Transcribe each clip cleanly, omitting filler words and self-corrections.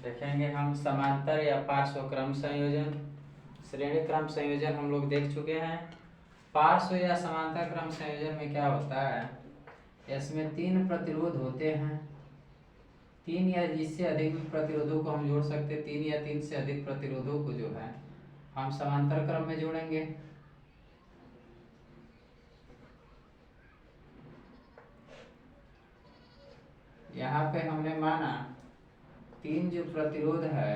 देखेंगे हम समांतर या पार्श्व क्रम संयोजन। श्रेणी क्रम संयोजन हम लोग देख चुके हैं। पार्श्व या समांतर क्रम संयोजन में क्या होता है, इसमें तीन प्रतिरोध होते हैं। तीन या इससे अधिक प्रतिरोधों को हम जोड़ सकते हैं। तीन या तीन से अधिक प्रतिरोधों को जो है हम समांतर क्रम में जोड़ेंगे। यहाँ पे हमने माना तीन जो प्रतिरोध है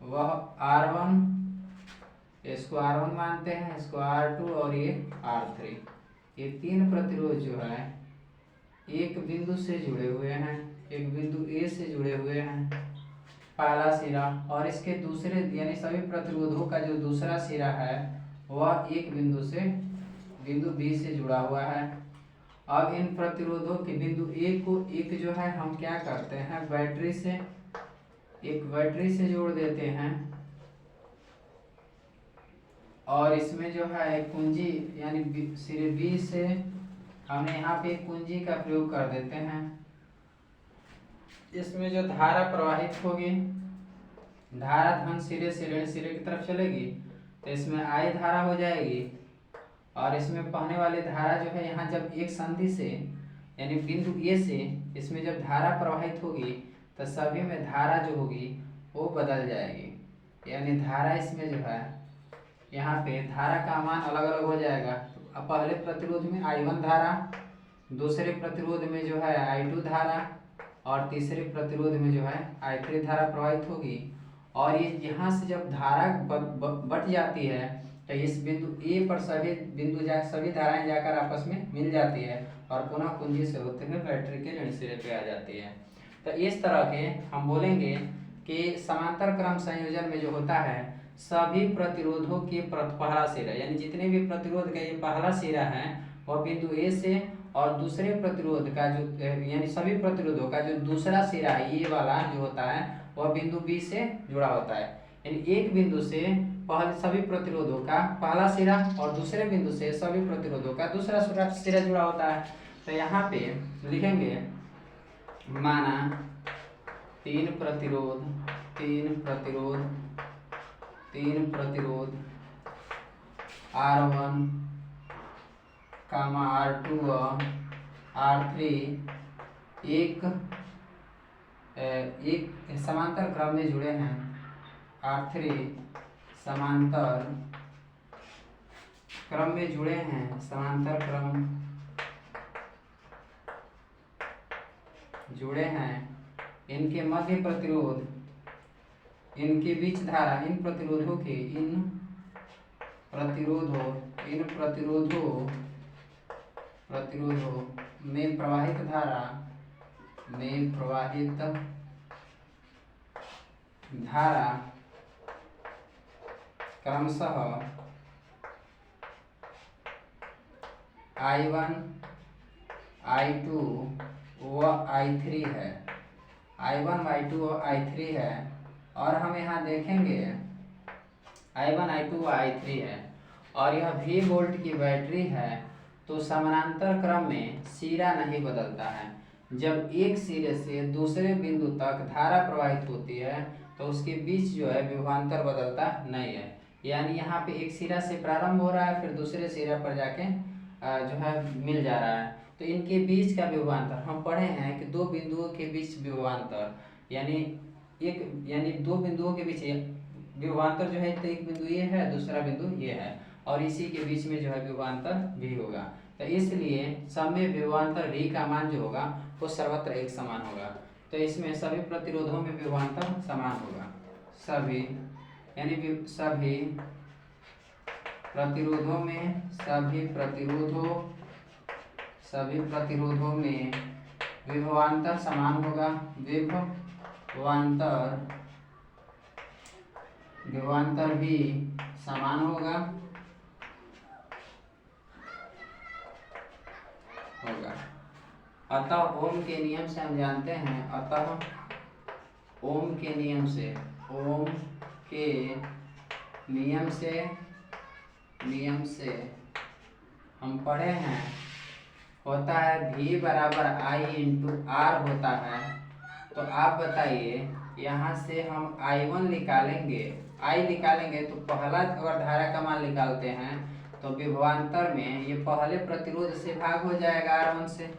वह R1, इसको R1 मानते हैं, इसको R2 और ये R3। ये तीन प्रतिरोध जो है एक बिंदु से जुड़े हुए हैं, एक बिंदु A से जुड़े हुए हैं पहला सिरा, और इसके दूसरे यानी सभी प्रतिरोधों का जो दूसरा सिरा है वह एक बिंदु से बिंदु B से जुड़ा हुआ है। अब इन प्रतिरोधों के बिंदु A को एक जो है हम क्या करते हैं, बैटरी से, एक बैटरी से जोड़ देते हैं, और इसमें जो है एक कुंजी यानी सिरे B से हमने यहाँ पे एक कुंजी का प्रयोग कर देते हैं। इसमें जो धारा प्रवाहित होगी, धारा धन सिरे से ऋण सिरे की तरफ चलेगी, तो इसमें I धारा हो जाएगी। और इसमें बहने वाली धारा जो है यहाँ जब एक संधि से यानी बिंदु A से इसमें जब धारा प्रवाहित होगी तो सभी में धारा जो होगी वो बदल जाएगी। यानी धारा इसमें जो है यहाँ पे धारा का मान अलग अलग हो जाएगा। अब पहले प्रतिरोध में I1 धारा, दूसरे प्रतिरोध में जो है I2 धारा, और तीसरे प्रतिरोध में जो है I3 धारा प्रवाहित होगी। और ये यहाँ से जब धारा बट जाती है तो इस बिंदु A पर सभी धाराएं जाकर आपस में मिल जाती है और पुनः कुंजी से होते हुए बैटरी के ऋण सिरे पे आ जाती है। तो इस तरह के हम बोलेंगे कि समांतर क्रम संयोजन में जो होता है सभी प्रतिरोधों के पहला सिरा यानी जितने भी प्रतिरोध का ये पहला सिरा है वह बिंदु A से, और दूसरे प्रतिरोध का जो यानी सभी प्रतिरोधों का जो दूसरा सिरा है ये वाला जो होता है वह बिंदु B से जुड़ा होता है। यानी एक बिंदु से पहले सभी प्रतिरोधों का पहला सिरा और दूसरे बिंदु से सभी प्रतिरोधों का दूसरा सिरा जुड़ा होता है। तो यहाँ पे लिखेंगे माना तीन प्रतिरोध R1, R2 और R3 एक समांतर क्रम में जुड़े हैं। R3 समांतर क्रम में जुड़े हैं, समांतर क्रम जुड़े हैं। इनके मध्य प्रतिरोध, इनके बीच धारा, इन प्रतिरोधों में प्रवाहित धारा क्रमशः I1, I2 व I3 है। I1, I2 और I3 है। और हम यहाँ देखेंगे I1, I2 व I3 है और यह V वोल्ट की बैटरी है, तो समानांतर क्रम में सिरा नहीं बदलता है। जब एक सिरे से दूसरे बिंदु तक धारा प्रवाहित होती है तो उसके बीच जो है विभवांतर बदलता नहीं है। यानी यहाँ पे एक सिरा से प्रारंभ हो रहा है फिर दूसरे सिरा पर जाके जो है मिल जा रहा है, तो इनके बीच का विभवांतर हम पढ़े हैं कि दो बिंदुओं के बीच विभवांतर यानी दो बिंदुओं के बीच विभवांतर जो है, तो एक बिंदु ये है दूसरा बिंदु ये है और इसी के बीच में जो है विभवांतर भी होगा। तो इसलिए सब में विभवांतर V का मान जो होगा वो सर्वत्र एक समान होगा। तो इसमें सभी प्रतिरोधों में विभवांतर समान होगा। सभी प्रतिरोधों में विभवांतर समान होगा। विभवांतर भी समान होगा। अतः ओम के नियम से हम जानते हैं, ओम के नियम से हम पढ़े हैं होता है V बराबर I इंटू R होता है। तो आप बताइए यहाँ से हम I1 निकालेंगे, I निकालेंगे तो पहला अगर धारा का मान निकालते हैं तो विभवांतर में ये पहले प्रतिरोध से भाग हो जाएगा R1 से।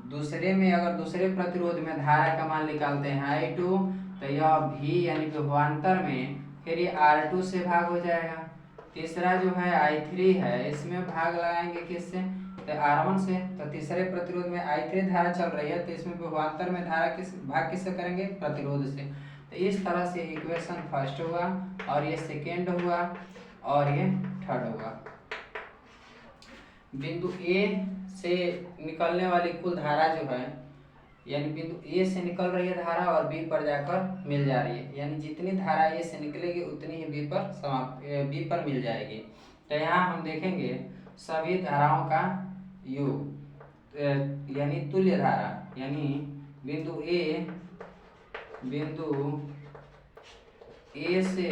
दूसरे में अगर दूसरे प्रतिरोध में धारा का मान निकालते हैं I2 तो यह V यानी विभवांतर में फिर ये R2 से भाग हो जाएगा। तीसरा जो है I3 है, इसमें भाग लगाएंगे किससे, तो R1 से। तो तीसरे प्रतिरोध में I3 धारा चल रही है तो इसमें विभवांतर में धारा भाग किससे करेंगे, प्रतिरोध से। तो इस तरह से इक्वेशन फर्स्ट हुआ और ये सेकेंड हुआ और ये थर्ड हुआ। बिंदु A से निकलने वाली कुल धारा जो है, यानी बिंदु A से निकल रही है धारा और B पर जाकर मिल जा रही है, यानी जितनी धारा A से निकलेगी उतनी ही B पर मिल जाएगी। तो यहाँ हम देखेंगे सभी धाराओं का योग यानी तुल्य धारा, यानी बिंदु A से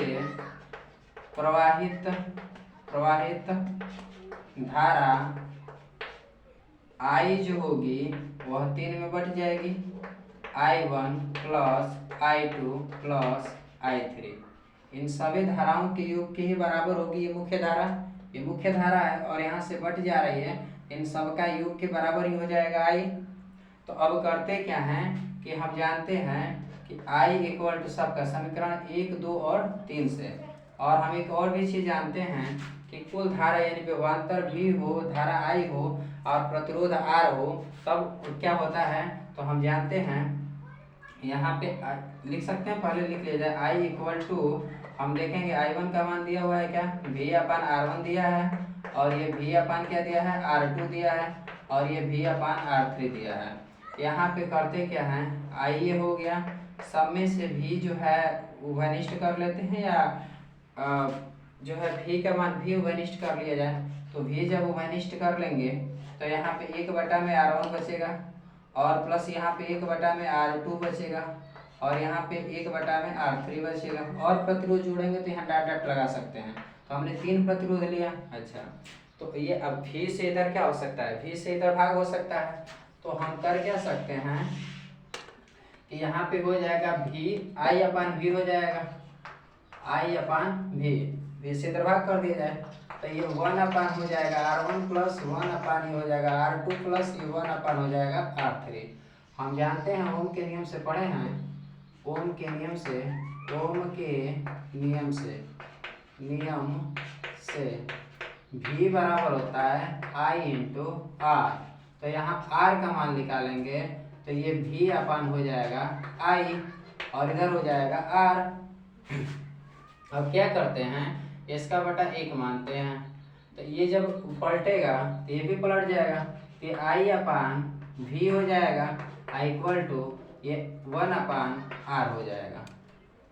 प्रवाहित धारा I जो होगी वह 3 में बट जाएगी, I1 plus I2 plus I3। इन सभी धाराओं के योग के ही बराबर होगी ये मुख्य धारा है और यहाँ से बट जा रही है, इन सब का योग के बराबर ही हो जाएगा I। तो अब करते क्या हैं कि हम जानते हैं कि I इक्वल टू सबका समीकरण 1, 2 और 3 से, और हम एक और भी चीज जानते हैं कि कुल धारा यानी विभवांतर भी हो, धारा I हो और प्रतिरोध R हो, तब क्या होता है। तो हम जानते हैं यहाँ पे लिख सकते हैं, पहले लिख लिया जाए I इक्वल टू, हम देखेंगे I1 का मान दिया हुआ है क्या, V/R1 दिया है, और ये V/ क्या दिया है, R2 दिया है, और ये V/R3 दिया है। यहाँ पे करते क्या है, I ये हो गया, सब में से V जो है उभयनिष्ठ कर लेते हैं, या जो है V का मान भी उभयनिष्ठ कर लिया जाए। तो V जब उभयनिष्ठ कर लेंगे तो यहाँ पे 1/R1 बचेगा और प्लस यहाँ पे 1/R2 बचेगा और यहाँ पे 1/R3 बचेगा, और प्रतिरोध जोड़ेंगे तो यहाँ डॉट डॉट लगा सकते हैं। तो हमने 3 प्रतिरोध लिया। अच्छा, तो ये अब V से इधर क्या हो सकता है, V से इधर भाग हो सकता है। तो हम कर क्या सकते हैं कि यहाँ पे हो जाएगा I/V हो जाएगा, I/V, V से इधर भाग कर दिया जाए तो ये 1/, हो जाएगा R1 प्लस 1/, हो जाएगा R2 प्लस ये 1/, हो जाएगा R3। हम जानते हैं ओम के नियम से पढ़े हैं, ओम के नियम से V बराबर होता है I इंटू R। तो यहाँ R का मान निकालेंगे तो ये V/, हो जाएगा I और इधर हो जाएगा R। अब क्या करते हैं, इसका बटा 1 मानते हैं, तो ये जब पलटेगा तो ये भी पलट जाएगा, तो ये I/V हो जाएगा, I इक्वल टू ये 1/R हो जाएगा।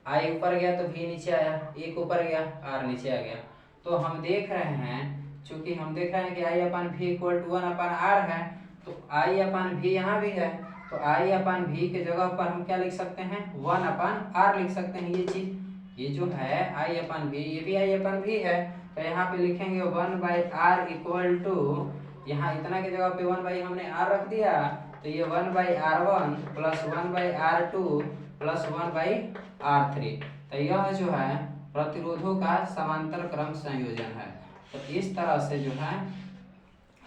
I ऊपर गया तो V नीचे आया, 1 ऊपर गया R नीचे आ गया। तो हम देख रहे हैं, चूंकि हम देख रहे हैं कि I/V इक्वल टू 1/R है, तो I/V यहाँ भी है, तो I/V के जगह पर हम क्या लिख सकते हैं, 1/R लिख सकते हैं। ये चीज ये जो है I/V, ये भी I/V है, तो यहाँ पे लिखेंगे 1/R इक्वल टू, यहाँ इतना के जगह पे 1/ हमने R रख दिया, तो ये 1/R1 plus 1/R2 plus 1/R3। तो यह जो है प्रतिरोधों का समांतर क्रम संयोजन है। तो इस तरह से जो है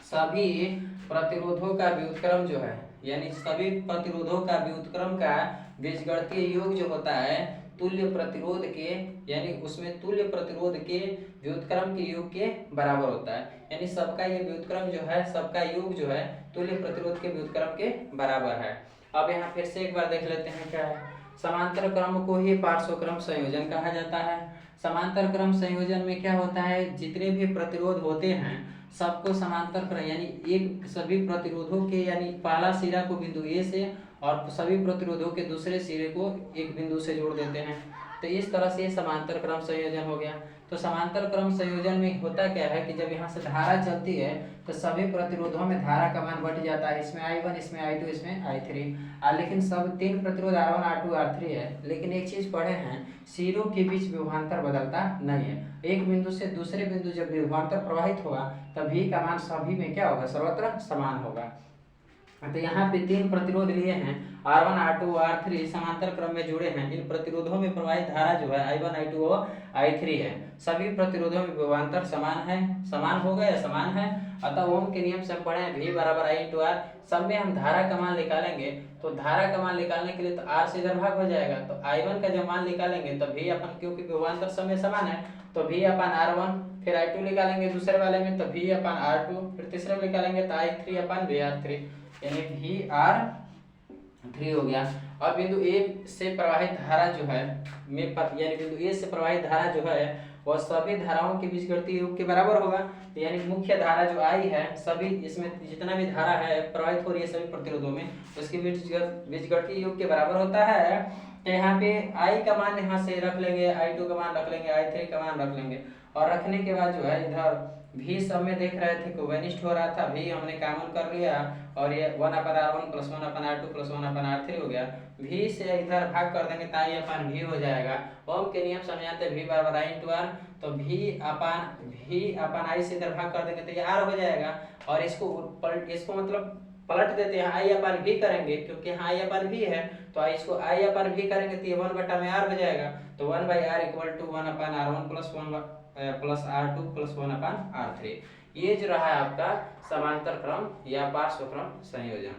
सभी प्रतिरोधों का व्युत्क्रम जो है, यानी सभी प्रतिरोधों का व्युत्क्रम का बीजगणितीय योग जो होता है तुल्य प्रतिरोध के, यानी उसमें तुल्य प्रतिरोध के व्युत्क्रम के योग के बराबर होता है। यानी सबका ये व्युत्क्रम जो है, सबका योग जो है तुल्य प्रतिरोध के व्युत्क्रम के बराबर है। अब यहाँ फिर से एक बार देख लेते हैं क्या है। समांतर क्रम को ही पार्श्वक्रम संयोजन कहा जाता है। समांतर क्रम संयोजन में क्या होता है, जितने भी प्रतिरोध होते हैं सबको समांतर क्रम, यानी एक सभी प्रतिरोधों के, यानी पहला सिरा को बिंदु A से और सभी प्रतिरोधों के दूसरे सिरे को एक बिंदु से जोड़ देते हैं। तो इस तरह से समांतर क्रम संयोजन हो गया। तो समांतर क्रम संयोजन में होता क्या है कि जब यहाँ से धारा चलती है तो सभी प्रतिरोधों में धारा का मान बढ़ जाता है, इसमें I1, इसमें I2, इसमें I3। लेकिन सब 3 प्रतिरोध R1, R2, R3 है, लेकिन एक चीज पढ़े हैं, सिरों के बीच विभवांतर बदलता नहीं है। एक बिंदु से दूसरे बिंदु जब विभवांतर प्रवाहित होगा तब V का मान सभी में क्या होगा, सर्वत्र समान होगा। तो यहाँ पे 3 प्रतिरोध लिए हैं R1 R2 R3 समांतर क्रम में जुड़े हैं। इन प्रतिरोधों में प्रवाहित धारा जो है I1 I2 और I3 है। सभी प्रतिरोधों में विभवांतर समान होगा या समान है। अतः ओम के नियम से हम पढ़े V बराबर I इंटू R। सब में हम धारा का मान निकालेंगे, तो धारा का मान निकालने के लिए तो R से इधर भाग हो जाएगा, तो I1 का जब मान निकालेंगे तो V अपन, क्योंकि विभवांतर सब में समान है, तो V अपन R1, फिर I2 निकालेंगे दूसरे वाले में तो V अपन R2, फिर तीसरे में निकालेंगे तो I3 अपन VR3, यानी VR3 हो गया। और बिंदु A से प्रवाहित धारा जो है यानी बिंदु A से प्रवाहित धारा जो है वह सभी धाराओं के बीजगणितीय योग के बराबर होगा। तो यानी मुख्य धारा जो I है, सभी इसमें जितना भी धारा है प्रवाहित हो रही है सभी प्रतिरोधों में, उसके बीजगणितीय योग के बराबर होता है। तो यहाँ पे I का मान यहाँ से रख लेंगे, I2 का मान रख लेंगे, I3 का मान रख लेंगे, और रखने के बाद जो है इधर V सब में देख रहे थे कि वनिष्ठ हो रहा था, V हमने कॉमन कर लिया और ये 1/R1 + 1/R2 + 1/R3 हो गया। V से इधर भाग कर देंगे तो I अपन V हो जाएगा। ओम के नियम समझाते V बराबर I इंटू R, तो V अपन I से इधर भाग कर देंगे तो ये R हो जाएगा। और इसको मतलब पलट देते हैं, I अपन V करेंगे, क्योंकि यहाँ I अपन V है तो इसको I अपन V करेंगे तो ये 1/R हो जाएगा। तो 1/R = 1/R1 + R2 + 1/R3। ये जो रहा है आपका समांतर क्रम या पार्श्व क्रम संयोजन।